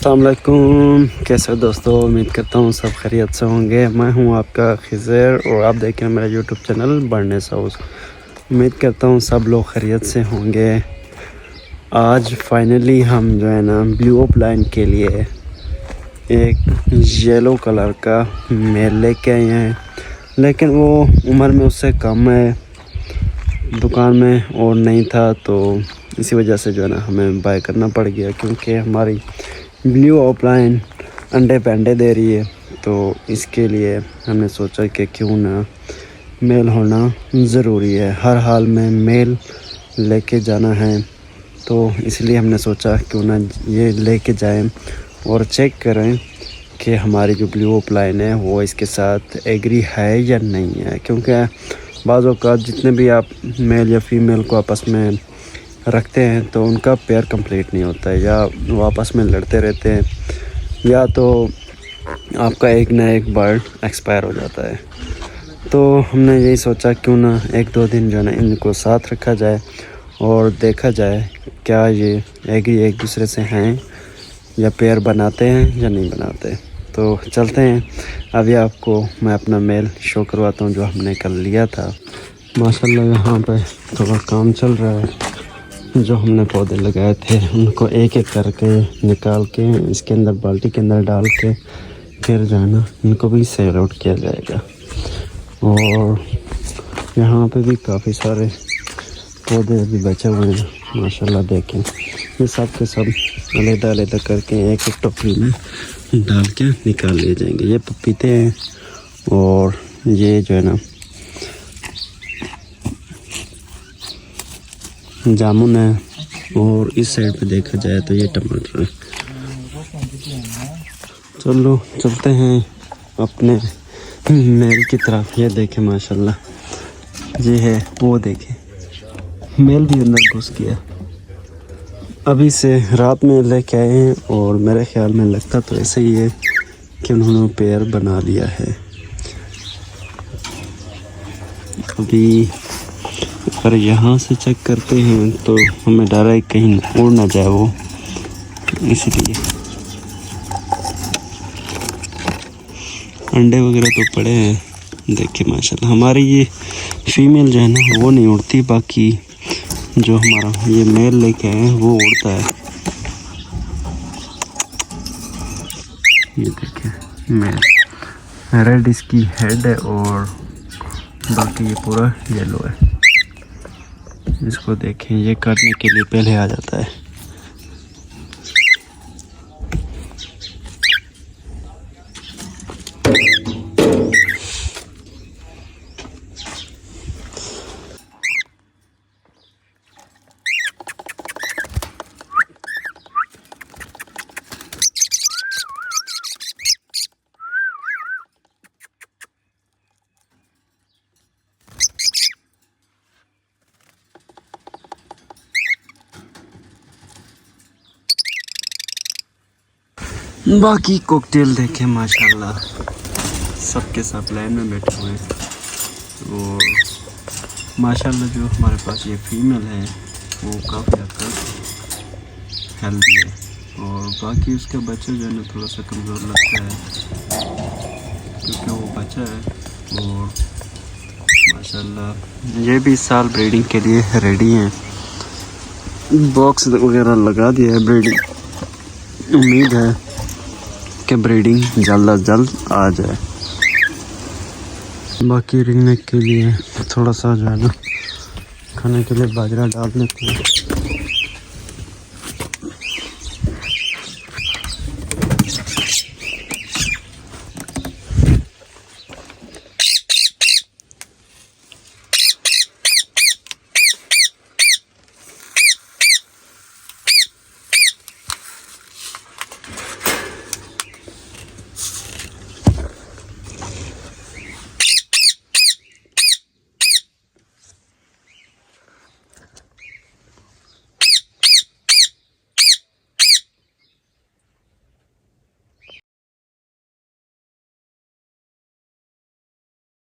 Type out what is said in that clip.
अस्सलाम वालेकुम। कैसे हो दोस्तों? उम्मीद करता हूँ सब खैरियत से होंगे। मैं हूँ आपका खिज़र और आप देख रहे हैं मेरा यूट्यूब चैनल बर्नेस हाउस। उम्मीद करता हूँ सब लोग खैरियत से होंगे। आज फाइनली हम जो है ना ब्लू ऑप लाइन के लिए एक येलो कलर का मेल लेके आए हैं, लेकिन वो उम्र में उससे कम है, दुकान में और नहीं था, तो इसी वजह से जो है ना हमें बाय करना पड़ गया, क्योंकि हमारी ब्लू ऑफलाइन अंडे पेंडे दे रही है। तो इसके लिए हमने सोचा कि क्यों ना मेल होना ज़रूरी है, हर हाल में मेल लेके जाना है। तो इसलिए हमने सोचा क्यों ना ये लेके जाएं और चेक करें कि हमारी जो ब्लू ऑफलाइन है वो इसके साथ एग्री है या नहीं है, क्योंकि बाज़ औक़ात जितने भी आप मेल या फीमेल को आपस में रखते हैं तो उनका पेयर कंप्लीट नहीं होता है, या वो आपस में लड़ते रहते हैं, या तो आपका एक ना एक बर्ड एक्सपायर हो जाता है। तो हमने यही सोचा क्यों ना एक दो दिन जो है ना इनको साथ रखा जाए और देखा जाए क्या ये एग्री एक दूसरे से हैं या पेयर बनाते हैं या नहीं बनाते। तो चलते हैं, अभी आपको मैं अपना मेल शो करवाता हूँ जो हमने कल लिया था। माशाल्लाह यहाँ पे थोड़ा काम चल रहा है। जो हमने पौधे लगाए थे उनको एक एक करके निकाल के इसके अंदर बाल्टी के अंदर डाल के फिर जो है ना इनको भी सेल आउट किया जाएगा। और यहाँ पे भी काफ़ी सारे पौधे अभी बचे हुए हैं माशाल्लाह। देखें, ये सब के सब अलग-अलग करके एक एक टोकरी में डाल के निकाल लिए जाएंगे। ये पपीते हैं और ये जो है ना जामुन है, और इस साइड पे देखा जाए तो ये टमाटर है। चलो चलते हैं अपने मेल की तरफ। ये देखें माशाल्लाह, ये है, वो देखें मेल भी अंदर घुस गया। अभी से रात में लेके आए हैं और मेरे ख्याल में लगता तो ऐसे ही है कि उन्होंने पेयर बना लिया है। अभी अगर यहाँ से चेक करते हैं तो हमें डर है कहीं उड़ ना जाए वो, इसलिए अंडे वगैरह तो पड़े हैं। देखिए माशाल्लाह हमारी ये फीमेल जो है ना वो नहीं उड़ती, बाकी जो हमारा ये मेल लेके आए हैं वो उड़ता है। ये देखिए मेल, रेड इसकी हेड है और बाकी ये पूरा येलो है। इसको देखें, ये काटने के लिए पहले आ जाता है। बाकी कॉकटेल देखें माशाल्लाह, सबके सब लाइन में बैठे हुए हैं। और माशाल्लाह जो हमारे पास ये फीमेल है वो काफ़ी हद तक हेल्दी है, और बाकी उसके बच्चे जो है ना थोड़ा सा कमज़ोर लगता है क्योंकि वो बच्चा है। और माशाल्लाह ये भी इस साल ब्रीडिंग के लिए रेडी हैं, बॉक्स वगैरह लगा दिया है ब्रीडिंग। उम्मीद है कि ब्रीडिंग जल्द अज जल्द आ जाए। बाकी रिंगने के लिए थोड़ा सा जो है ना खाने के लिए बाजरा डाल देते हैं।